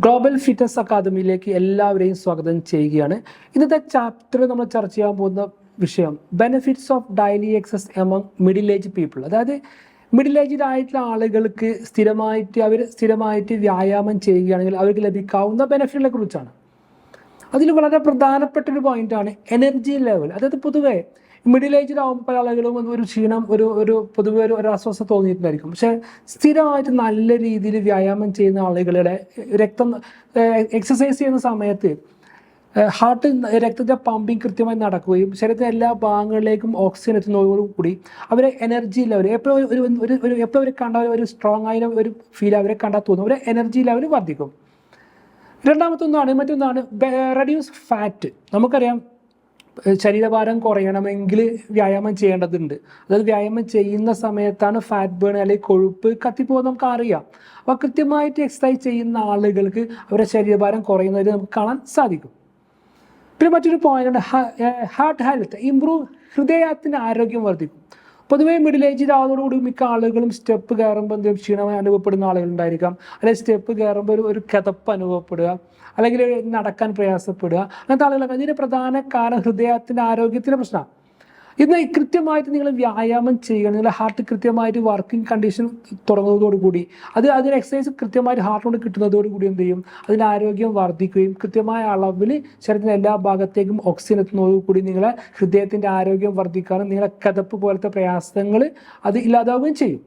Global fitness അക്കാദമിയിലേക്ക് എല്ലാവരെയും സ്വാഗതം ചെയ്യുകയാണ്. ഇന്നത്തെ ചാപ്റ്ററിൽ നമ്മൾ ചർച്ച ചെയ്യാൻ പോകുന്ന വിഷയം benefits of daily exercise among middle age people. അതായത് മിഡിൽ ഏജ്ഡ് ആയിട്ടുള്ള ആളുകൾക്ക് സ്ഥിരമായിട്ട് വ്യായാമം ചെയ്യുകയാണെങ്കിൽ അവർക്ക് ലഭിക്കാവുന്ന ബെനിഫിറ്റുകളെ കുറിച്ചാണ്. അതിൽ വളരെ പ്രധാനപ്പെട്ട ഒരു പോയിന്റാണ് എനർജി ലെവൽ. അതായത് പൊതുവേ മിഡിൽ ഏജിൽ ആകുമ്പോൾ പല ആളുകളും ഒരു ക്ഷീണം പൊതുവെ ഒരു അസ്വസ്ഥത തോന്നിയിട്ടുണ്ടായിരിക്കും. പക്ഷേ സ്ഥിരമായിട്ട് നല്ല രീതിയിൽ വ്യായാമം ചെയ്യുന്ന ആളുകളുടെ എക്സസൈസ് ചെയ്യുന്ന സമയത്ത് രക്തത്തിൻ്റെ പമ്പിങ് കൃത്യമായി നടക്കുകയും ശരീരത്തിൻ്റെ എല്ലാ ഭാഗങ്ങളിലേക്കും ഓക്സിജൻ എത്തുന്നതോടുകൂടി അവരെ എനർജി ലെവൽ എപ്പോഴും അവരെ കണ്ടാൽ ഒരു സ്ട്രോങ് ആയ ഒരു ഫീൽ അവരെ കണ്ടാൽ തോന്നും. അവരെ എനർജി ലെവൽ വർദ്ധിക്കും. മറ്റൊന്നാണ് റെഡ്യൂസ് ഫാറ്റ്. നമുക്കറിയാം ശരീരഭാരം കുറയണമെങ്കിൽ വ്യായാമം ചെയ്യേണ്ടതുണ്ട്. അതായത് വ്യായാമം ചെയ്യുന്ന സമയത്താണ് ഫാറ്റ് ബേൺ അല്ലെങ്കിൽ കൊഴുപ്പ് കത്തിപ്പോകുന്നത് നമുക്ക് അറിയാം. അപ്പോൾ കൃത്യമായിട്ട് എക്സസൈസ് ചെയ്യുന്ന ആളുകൾക്ക് അവരുടെ ശരീരഭാരം കുറയുന്നത് നമുക്ക് കാണാൻ സാധിക്കും. പിന്നെ മറ്റൊരു പോയിന്റ് ഹാർട്ട് ഹെൽത്ത് ഇംപ്രൂവ്, ഹൃദയത്തിൻ്റെ ആരോഗ്യം വർദ്ധിക്കും. പൊതുവേ മിഡിൽ ഏജിൽ ആവുന്നതോടുകൂടി മിക്ക ആളുകളും സ്റ്റെപ്പ് കയറുമ്പോൾ എന്തെങ്കിലും ക്ഷീണമായി അനുഭവപ്പെടുന്ന ആളുകളുണ്ടായിരിക്കാം. അല്ലെങ്കിൽ സ്റ്റെപ്പ് കയറുമ്പോൾ ഒരു കിതപ്പ് അനുഭവപ്പെടുക, അല്ലെങ്കിൽ നടക്കാൻ പ്രയാസപ്പെടുക, അങ്ങനത്തെ ആളുകളൊക്കെ. അതിൻ്റെ പ്രധാന കാരണം ഹൃദയത്തിൻ്റെ ആരോഗ്യത്തിൻ്റെ പ്രശ്നമാണ്. ഇന്ന് കൃത്യമായിട്ട് നിങ്ങൾ വ്യായാമം ചെയ്യുകയാണ്, നിങ്ങളുടെ ഹാർട്ട് കൃത്യമായിട്ട് വർക്കിംഗ് കണ്ടീഷൻ തുടങ്ങുന്നതോടുകൂടി അതിന് എക്സസൈസ് കൃത്യമായിട്ട് ഹാർട്ട് കൊണ്ട് കിട്ടുന്നതോടുകൂടി എന്ത് ചെയ്യും, അതിൻ്റെ ആരോഗ്യം വർദ്ധിക്കുകയും കൃത്യമായ അളവിൽ ശരീരത്തിൻ്റെ എല്ലാ ഭാഗത്തേക്കും ഓക്സിജൻ എത്തുന്നതോടുകൂടി നിങ്ങളെ ഹൃദയത്തിൻ്റെ ആരോഗ്യം വർദ്ധിക്കാനും നിങ്ങളെ കിതപ്പ് പോലത്തെ പ്രയാസങ്ങൾ അത് ഇല്ലാതാവുകയും ചെയ്യും.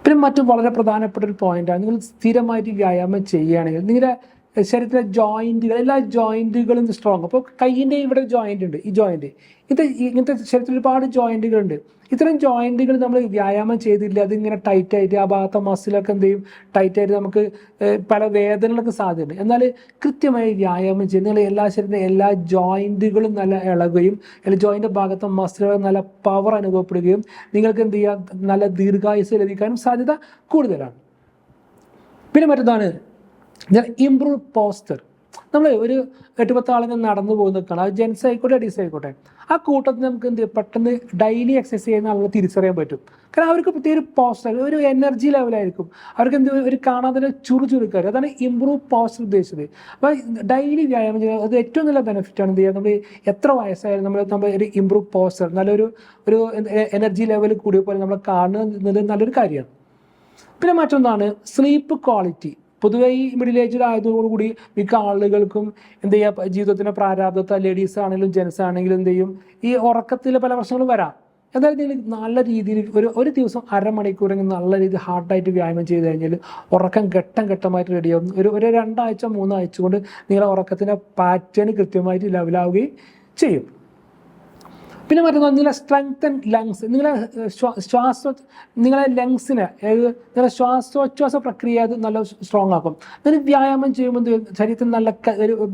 പിന്നെ മറ്റു വളരെ പ്രധാനപ്പെട്ട ഒരു പോയിന്റാണ്, നിങ്ങൾ സ്ഥിരമായിട്ട് വ്യായാമം ചെയ്യുകയാണെങ്കിൽ നിങ്ങളുടെ ശരീരത്തിലെ ജോയിൻറ്റുകൾ, എല്ലാ ജോയിൻറ്റുകളും സ്ട്രോങ്. അപ്പോൾ കയ്യിൻ്റെ ഇവിടെ ജോയിൻ്റ് ഉണ്ട്, ഈ ജോയിൻറ്റ് ഇങ്ങനത്തെ ശരീരത്തിൽ ഒരുപാട് ജോയിൻറ്റുകളുണ്ട്. ഇത്തരം ജോയിൻറ്റുകൾ നമ്മൾ വ്യായാമം ചെയ്തില്ല, അതിങ്ങനെ ടൈറ്റായിട്ട് ആ ഭാഗത്തെ മസിലൊക്കെ എന്ത് ചെയ്യും, ടൈറ്റായിട്ട് നമുക്ക് പല വേദനകൾക്ക് സാധ്യതയുണ്ട്. എന്നാൽ കൃത്യമായി വ്യായാമം ചെയ്ത് നിങ്ങൾ ശരീരത്തിൻ്റെ എല്ലാ ജോയിൻറ്റുകളും നല്ല ഇളകുകയും എല്ലാ ജോയിൻ്റെ ഭാഗത്തെ മസിലുകൾ നല്ല പവർ അനുഭവപ്പെടുകയും നിങ്ങൾക്ക് എന്ത് ചെയ്യാം, നല്ല ദീർഘായുസ് ലഭിക്കാനും സാധ്യത കൂടുതലാണ്. പിന്നെ മറ്റൊന്നാണ് ഇംപ്രൂവ് പോസ്റ്റർ. നമ്മൾ ഒരു 8-10 ആളുകൾ നടന്നു പോകുന്നതൊക്കെയാണ്, അത് ജെൻസ് ആയിക്കോട്ടെ ലേഡീസ് ആയിക്കോട്ടെ. ആ കൂട്ടത്തിൽ നമുക്ക് എന്ത് പെട്ടെന്ന് ഡെയിലി എക്സസൈസ് ചെയ്യുന്ന ആളുകൾ തിരിച്ചറിയാൻ പറ്റും. കാരണം അവർക്ക് പ്രത്യേക ഒരു പോസ്റ്റർ, ഒരു എനർജി ലെവലായിരിക്കും. അവർക്ക് എന്ത് ഒരു കാണാൻ തന്നെ ചുറുചുറുക്കാർ. അതാണ് ഇംപ്രൂവ് പോസ്റ്റർ ഉദ്ദേശിച്ചത്. അപ്പോൾ ഡെയിലി വ്യായാമം ചെയ്യുക അത് ഏറ്റവും നല്ല ബെനിഫിറ്റാണ്. എന്ത് ചെയ്യുക, നമ്മൾ എത്ര വയസ്സായാലും നമ്മൾ ഒരു ഇംപ്രൂവ് പോസ്റ്റർ, നല്ലൊരു എനർജി ലെവൽ കൂടിയ പോലെ നമ്മൾ കാണുന്നത് നല്ലൊരു കാര്യമാണ്. പിന്നെ മറ്റൊന്നാണ് സ്ലീപ്പ് ക്വാളിറ്റി. പൊതുവെ ഈ മിഡിൽ ഏജിൽ ആയതോടുകൂടി മിക്ക ആളുകൾക്കും എന്ത് ചെയ്യുക, ജീവിതത്തിൻ്റെ പ്രാരാബ്ധത്തെ ലേഡീസ് ആണെങ്കിലും ജെൻസ് ആണെങ്കിലും എന്ത് ചെയ്യും, ഈ ഉറക്കത്തിൽ പല പ്രശ്നങ്ങളും വരാം. എന്തായാലും നിങ്ങൾ നല്ല രീതിയിൽ ഒരു ദിവസം അരമണിക്കൂറെങ്കിലും നല്ല രീതിയിൽ ഹാർഡായിട്ട് വ്യായാമം ചെയ്ത് കഴിഞ്ഞാൽ ഉറക്കം ഘട്ടമായിട്ട് റെഡിയാവും. ഒരു 2 ആഴ്ച 3 ആഴ്ച കൊണ്ട് നിങ്ങളുടെ ഉറക്കത്തിൻ്റെ പാറ്റേൺ കൃത്യമായിട്ട് ലെവലാവുകയും ചെയ്യും. പിന്നെ മറ്റൊന്ന് നിങ്ങളെ സ്ട്രെങ്തൻ ലങ്സ്. നിങ്ങളെ ലങ്സിനെ, നിങ്ങളുടെ ശ്വാസോച്ഛ്വാസ പ്രക്രിയ അത് നല്ല സ്ട്രോങ് ആക്കും. നിങ്ങൾ വ്യായാമം ചെയ്യുമ്പോൾ ശരീരത്തിന് നല്ല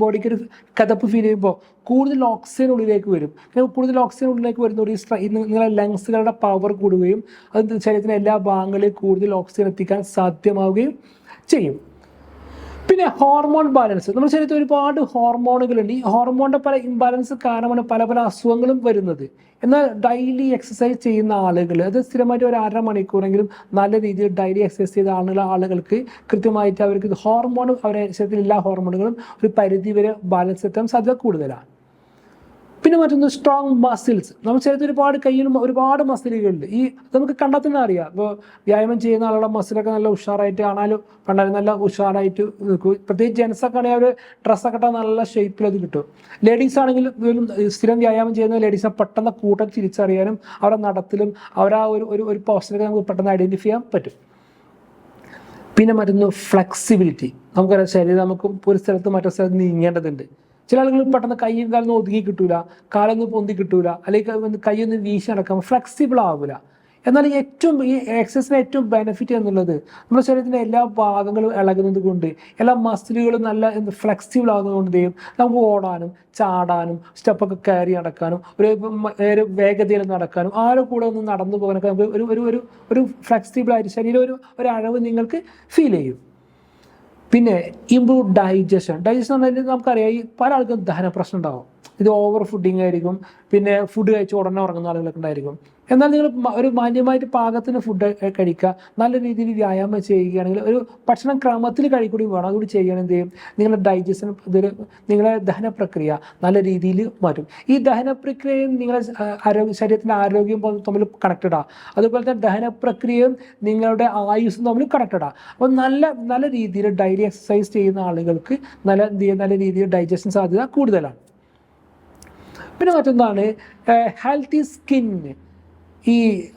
ബോഡിക്ക് ഒരു കതപ്പ് ഫീൽ ചെയ്യുമ്പോൾ കൂടുതൽ ഓക്സിജൻ ഉള്ളിലേക്ക് വരും. കൂടുതൽ ഓക്സിജൻ ഉള്ളിലേക്ക് വരുന്നതോടെ നിങ്ങളെ ലങ്സുകളുടെ പവർ കൂടുകയും അത് ശരീരത്തിൻ്റെ എല്ലാ ഭാഗങ്ങളിലും കൂടുതൽ ഓക്സിജൻ എത്തിക്കാൻ സാധ്യമാവുകയും ചെയ്യും. പിന്നെ ഹോർമോൺ ബാലൻസ്. നമ്മുടെ ശരീരത്തിൽ ഒരുപാട് ഹോർമോണുകളുണ്ട്. ഈ ഹോർമോണിൻ്റെ പല ഇംബാലൻസ് കാരണമാണ് പല അസുഖങ്ങളും വരുന്നത്. എന്നാൽ ഡെയിലി എക്സസൈസ് ചെയ്യുന്ന ആളുകൾ, അത് സ്ഥിരമായിട്ട് ഒരു 1/2 മണിക്കൂറെങ്കിലും നല്ല രീതിയിൽ ഡെയിലി എക്സസൈസ് ചെയ്ത ആളുകൾക്ക് കൃത്യമായിട്ട് അവർക്ക് അവരുടെ ശരീരത്തിൽ എല്ലാ ഹോർമോണുകളും ഒരു പരിധി വരെ ബാലൻസ് എത്താൻ സാധ്യത കൂടുതലാണ്. പിന്നെ മറ്റൊന്ന് സ്ട്രോങ് മസിൽസ്. നമ്മുടെ ശരീരത്തിൽ കയ്യിലും ഒരുപാട് മസിലുകളുണ്ട്. നമുക്ക് കണ്ടാൽ തന്നെ അറിയാം. ഇപ്പോൾ വ്യായാമം ചെയ്യുന്ന ആളുടെ മസിലൊക്കെ നല്ല ഉഷാറായിട്ട് കാണാനും കണ്ടാലും നല്ല ഉഷാറായിട്ട് നിൽക്കും. പ്രത്യേകിച്ച് ജെൻസൊക്കെ ആണെങ്കിൽ അവർ ഡ്രസ്സൊക്കെ ഇട്ടാൽ നല്ല ഷേപ്പിൽ അത് കിട്ടും. ലേഡീസ് ആണെങ്കിലും സ്ഥിരം വ്യായാമം ചെയ്യുന്ന ലേഡീസിനെ പെട്ടെന്ന് കൂട്ടം തിരിച്ചറിയാനും അവരുടെ നടത്തിലും അവരാ ഒരു പോസ്റ്ററൊക്കെ നമുക്ക് പെട്ടെന്ന് ഐഡൻറ്റിഫൈ ചെയ്യാൻ പറ്റും. പിന്നെ മറ്റൊന്ന് ഫ്ലെക്സിബിലിറ്റി. നമുക്കറിയാം ശരീരം നമുക്ക് ഒരു സ്ഥലത്ത് മറ്റൊരു സ്ഥലത്ത് നീങ്ങേണ്ടതുണ്ട്. ചില ആളുകൾ പെട്ടെന്ന് കൈയും കാലൊന്നും ഒതുങ്ങി കിട്ടൂല, കാലൊന്നും പൊന്തി കിട്ടൂല, അല്ലെങ്കിൽ കൈയൊന്നും വീശി നടക്കാൻ ഫ്ലെക്സിബിൾ ആവില്ല. എന്നാൽ ഈ എക്സസൈസിന് ഏറ്റവും ബെനിഫിറ്റ് എന്നുള്ളത് നമ്മുടെ ശരീരത്തിൻ്റെ എല്ലാ ഭാഗങ്ങളും ഇളകുന്നത് കൊണ്ട്, എല്ലാ മസിലുകളും നല്ല ഫ്ലെക്സിബിൾ ആകുന്നത് കൊണ്ട് നമുക്ക് ഓടാനും ചാടാനും സ്റ്റെപ്പൊക്കെ കയറി നടക്കാനും ഒരു വേഗതയിൽ നടക്കാനും ആരും കൂടെ ഒന്ന് നടന്നു പോകാനൊക്കെ നമുക്ക് ഒരു ഫ്ലെക്സിബിൾ ആയിട്ട് ശരീരം ഒരു അളവ് നിങ്ങൾക്ക് ഫീൽ ചെയ്യും. പിന്നെ ഇംപ്രൂവ് ഡൈജഷൻ എന്ന് പറഞ്ഞാൽ നമുക്കറിയാം ഈ പല ആൾക്കും ദഹന പ്രശ്നം ഉണ്ടാവും. ഇത് ഓവർ ഫുഡിങ് ആയിരിക്കും. പിന്നെ ഫുഡ് കഴിച്ച് ഉടനെ ഉറങ്ങുന്ന ആളുകളൊക്കെ ഉണ്ടായിരിക്കും. എന്നാൽ നിങ്ങൾ ഒരു മാന്യമായിട്ട് പാകത്തിന് ഫുഡ് കഴിക്കുക, നല്ല രീതിയിൽ വ്യായാമം ചെയ്യുകയാണെങ്കിൽ ഒരു ഭക്ഷണം ക്രമത്തിൽ കഴിക്കുകയും വേണം. അതുകൂടി ചെയ്യുകയാണെങ്കിൽ എന്ത് ചെയ്യും, നിങ്ങളുടെ ഡൈജഷൻ നിങ്ങളുടെ ദഹന പ്രക്രിയ നല്ല രീതിയിൽ മാറ്റും. ഈ ദഹന പ്രക്രിയയും നിങ്ങളുടെ ശരീരത്തിൻ്റെ ആരോഗ്യം തമ്മിൽ കണക്റ്റഡാണ്. അതുപോലെ തന്നെ ദഹന പ്രക്രിയയും നിങ്ങളുടെ ആയുസ്സും തമ്മിൽ കണക്റ്റഡാണ്. അപ്പോൾ നല്ല രീതിയിൽ ഡെയിലി എക്സസൈസ് ചെയ്യുന്ന ആളുകൾക്ക് നല്ല രീതിയിൽ ഡൈജഷൻ സാധ്യത കൂടുതലാണ്. പിന്നെ മറ്റൊന്നാണ് ഹെൽത്തി സ്കിന്ന്.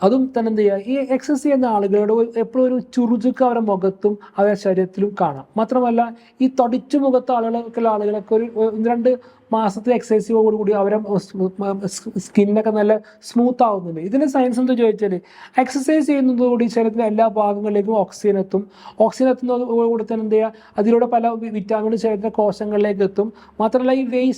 അതും തന്നെ എന്ത് ചെയ്യുക, ഈ എക്സസൈസ് ചെയ്യുന്ന ആളുകളോട് എപ്പോഴും ഒരു ചുറുചുക്ക് അവരുടെ മുഖത്തും അവരുടെ ശരീരത്തിലും കാണാം. മാത്രമല്ല ഈ തടിച്ചു മുഖത്ത് ആളുകളൊക്കെ ഒരു 1-2 മാസത്തെ എക്സസൈസോടുകൂടി അവരെ സ്കിന്നൊക്കെ നല്ല സ്മൂത്ത് ആവുന്നുണ്ട്. ഇതിന് സയൻസ് എന്താ ചോദിച്ചാൽ, എക്സസൈസ് ചെയ്യുന്നതോടുകൂടി ശരീരത്തിലെ എല്ലാ ഭാഗങ്ങളിലേക്കും ഓക്സിജൻ എത്തുന്നതോടുകൂടി തന്നെ എന്ത് ചെയ്യുക, അതിലൂടെ പല വിറ്റാമിനും ശരീരത്തിലെ കോശങ്ങളിലേക്ക് എത്തും. മാത്രമല്ല ഈ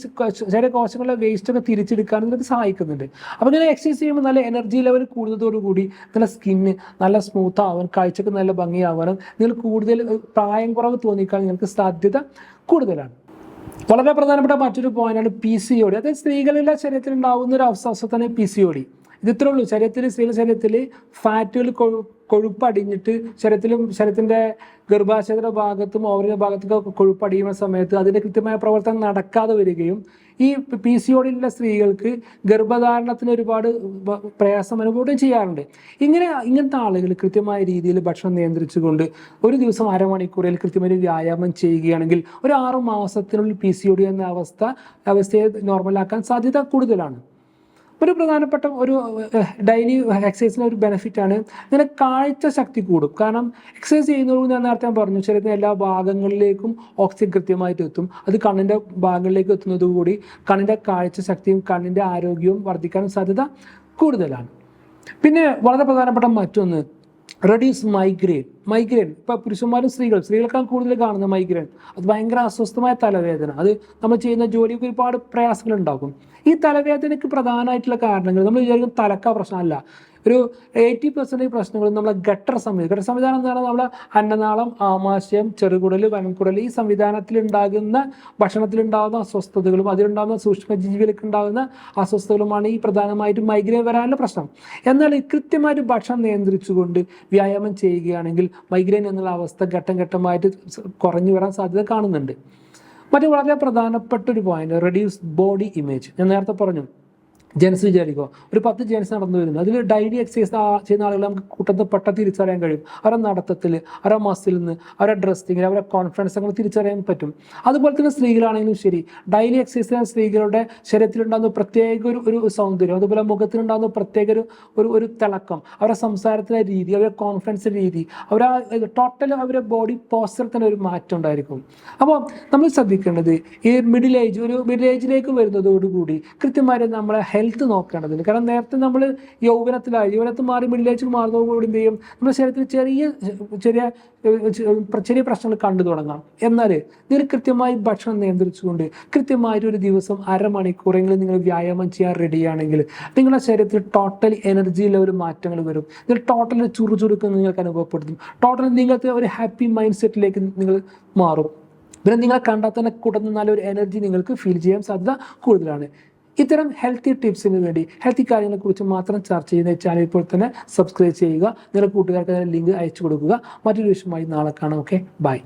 ശരീര കോശങ്ങളിലെ വേസ്റ്റൊക്കെ തിരിച്ചെടുക്കാൻ ഇതിനൊക്കെ സഹായിക്കുന്നുണ്ട്. അപ്പോൾ ഇങ്ങനെ എക്സസൈസ് ചെയ്യുമ്പോൾ നല്ല എനർജി ലെവൽ കൂടുന്നതോടുകൂടി നിങ്ങളുടെ സ്കിന്ന് നല്ല സ്മൂത്ത് ആവാനും കാഴ്ചക്ക് നല്ല ഭംഗിയാവാനും നിങ്ങൾ കൂടുതൽ പ്രായം കുറവ് തോന്നിക്കാൻ നിങ്ങൾക്ക് സാധ്യത കൂടുതലാണ്. വളരെ പ്രധാനപ്പെട്ട മറ്റൊരു പോയിന്റാണ് PCOD. അതായത് സ്ത്രീകളുടെ ശരീരത്തിൽ ഉണ്ടാകുന്ന ഒരു അവസ്ഥയാണ് PCOD. ഇത് ഇത്രേ ഉള്ളൂ. സ്ത്രീകളുടെ ശരീരത്തിൽ ഫാറ്റുകൾ കൊഴുപ്പടിഞ്ഞിട്ട് ശരീരത്തിൻ്റെ ഗർഭാശയത്തിൻ്റെ ഭാഗത്തും ഓവറിൻ്റെ ഭാഗത്തൊക്കെ കൊഴുപ്പടിയുന്ന സമയത്ത് അതിൻ്റെ കൃത്യമായ പ്രവർത്തനം നടക്കാതെ വരികയും ഈ PCOD സ്ത്രീകൾക്ക് ഗർഭധാരണത്തിന് ഒരുപാട് പ്രയാസം അനുഭവം ചെയ്യാറുണ്ട്. ഇങ്ങനത്തെ ആളുകൾ കൃത്യമായ രീതിയിൽ ഭക്ഷണം നിയന്ത്രിച്ചുകൊണ്ട് ഒരു ദിവസം അരമണിക്കൂറിൽ കൃത്യമായി വ്യായാമം ചെയ്യുകയാണെങ്കിൽ ഒരു 6 മാസത്തിനുള്ളിൽ PCOD എന്ന അവസ്ഥയെ നോർമലാക്കാൻ സാധ്യത കൂടുതലാണ്. ഒരു പ്രധാനപ്പെട്ട ഒരു ഡെയിലി എക്സസൈസിന് ഒരു ബെനിഫിറ്റാണ്, ഇങ്ങനെ കാഴ്ച ശക്തി കൂടും. കാരണം എക്സസൈസ് ചെയ്യുന്നതോട് ഞാൻ നേരത്തെ പറഞ്ഞു ശരീരത്തിൻ്റെ എല്ലാ ഭാഗങ്ങളിലേക്കും ഓക്സിജൻ കൃത്യമായിട്ട് എത്തും. അത് കണ്ണിൻ്റെ ഭാഗങ്ങളിലേക്ക് എത്തുന്നതോടുകൂടി കണ്ണിൻ്റെ കാഴ്ച ശക്തിയും കണ്ണിൻ്റെ ആരോഗ്യവും വർദ്ധിക്കാനും സാധ്യത കൂടുതലാണ്. പിന്നെ വളരെ പ്രധാനപ്പെട്ട മറ്റൊന്ന് റെഡ്യൂസ് മൈഗ്രെയിൻ. ഇപ്പോൾ പുരുഷന്മാരും സ്ത്രീകൾക്കാണ് കൂടുതൽ കാണുന്ന മൈഗ്രെയിൻ. അത് ഭയങ്കര അസ്വസ്ഥമായ തലവേദന. അത് നമ്മൾ ചെയ്യുന്ന ജോലിക്ക് ഒരുപാട് പ്രയാസങ്ങൾ ഉണ്ടാക്കും. ഈ തലവേദനയ്ക്ക് പ്രധാനമായിട്ടുള്ള കാരണങ്ങൾ നമ്മൾ വിചാരിക്കും തലക്ക പ്രശ്നമല്ല. ഒരു 80% പ്രശ്നങ്ങളും നമ്മളെ ഗട്ടർ സംവിധാനം എന്ന് പറഞ്ഞാൽ നമ്മളെ അന്നനാളം, ആമാശയം, ചെറുകുടൽ, വൻകുടൽ ഈ സംവിധാനത്തിലുണ്ടാകുന്ന ഭക്ഷണത്തിലുണ്ടാകുന്ന അസ്വസ്ഥതകളും അതിലുണ്ടാകുന്ന സൂക്ഷ്മജീവികൾക്ക് ഉണ്ടാകുന്ന അസ്വസ്ഥതകളുമാണ് ഈ പ്രധാനമായിട്ടും മൈഗ്രെയിൻ വരാനുള്ള പ്രശ്നം. എന്നാൽ കൃത്യമായിട്ട് ഭക്ഷണം നിയന്ത്രിച്ചുകൊണ്ട് വ്യായാമം ചെയ്യുകയാണെങ്കിൽ മൈഗ്രെയിൻ എന്നുള്ള അവസ്ഥ ഘട്ടം ഘട്ടമായിട്ട് കുറഞ്ഞു വരാൻ സാധ്യത കാണുന്നുണ്ട്. മറ്റു വളരെ പ്രധാനപ്പെട്ട ഒരു പോയിന്റ് റെഡ്യൂസ് ബോഡി ഇമേജ്. ഞാൻ നേരത്തെ പറഞ്ഞു ജെൻസ് വിചാരിക്കുക ഒരു 10 ജെൻസ് നടന്നു വരുന്നു. അതിൽ ഡെയിലി എക്സസൈസ് ചെയ്യുന്ന ആളുകൾ നമുക്ക് കൂട്ടത്തിൽ പെട്ടെന്ന് തിരിച്ചറിയാൻ കഴിയും. അവരുടെ നടത്തത്തിൽ, അവരുടെ മസിൽ നിന്ന്, അവരുടെ ഡ്രസ്സിങ്ങിൽ, അവരുടെ കോൺഫിഡൻസ് നമ്മൾ തിരിച്ചറിയാൻ പറ്റും. അതുപോലെ തന്നെ സ്ത്രീകളാണെങ്കിലും ശരി, ഡെയിലി എക്സസൈസ് ചെയ്യുന്ന സ്ത്രീകളുടെ ശരീരത്തിലുണ്ടാകുന്ന പ്രത്യേക ഒരു സൗന്ദര്യം, അതുപോലെ മുഖത്തിലുണ്ടാകുന്ന പ്രത്യേക ഒരു തിളക്കം, അവരുടെ സംസാരത്തിലെ രീതി, അവരുടെ കോൺഫിഡൻസിൻ്റെ രീതി, ടോട്ടൽ അവരുടെ ബോഡി പോസ്റ്ററിൽ തന്നെ ഒരു മാറ്റം ഉണ്ടായിരിക്കും. അപ്പോൾ നമ്മൾ ശ്രദ്ധിക്കേണ്ടത് ഈ മിഡിൽ ഏജിലേക്ക് വരുന്നതോടുകൂടി കൃത്യമായിട്ട് നമ്മളെ ഹെൽത്ത് നോക്കേണ്ടതുണ്ട്. കാരണം നേരത്തെ നമ്മൾ യൗവനത്തിൽ മാറി മിഡിലേജിൽ മാറുന്നതോടുകൂടി എന്ത് ചെയ്യും, നമ്മുടെ ശരീരത്തിൽ ചെറിയ പ്രശ്നങ്ങൾ കണ്ടു തുടങ്ങാം. എന്നാൽ നിങ്ങൾ കൃത്യമായി ഭക്ഷണം നിയന്ത്രിച്ചുകൊണ്ട് കൃത്യമായിട്ട് ഒരു ദിവസം അരമണിക്കൂറെങ്കിലും നിങ്ങൾ വ്യായാമം ചെയ്യാൻ റെഡിയാണെങ്കിൽ നിങ്ങളുടെ ശരീരത്തിൽ ടോട്ടൽ എനർജി ലെവൽ മാറ്റങ്ങൾ വരും. നിങ്ങൾ ടോട്ടൽ ചുറുചുറുക്കം നിങ്ങൾക്ക് അനുഭവപ്പെടുത്തും. ടോട്ടൽ നിങ്ങൾക്ക് ഒരു ഹാപ്പി മൈൻഡ് സെറ്റിലേക്ക് നിങ്ങൾ മാറും. പിന്നെ നിങ്ങളെ കണ്ടാൽ തന്നെ കൂട്ടുന്ന നല്ലൊരു എനർജി നിങ്ങൾക്ക് ഫീൽ ചെയ്യാൻ സാധ്യത കൂടുതലാണ്. ഇത്തരം ഹെൽത്തി ടിപ്സിന് വേണ്ടി ഹെൽത്തി കാര്യങ്ങളെക്കുറിച്ച് മാത്രം ചർച്ച ചെയ്യുന്ന ചാനൽ ഇപ്പോൾ തന്നെ സബ്സ്ക്രൈബ് ചെയ്യുക. നിങ്ങളുടെ കൂട്ടുകാർക്ക് ലിങ്ക് അയച്ചു കൊടുക്കുക. മറ്റൊരു വിഷയമായി നാളെ കാണാം. Okay, by.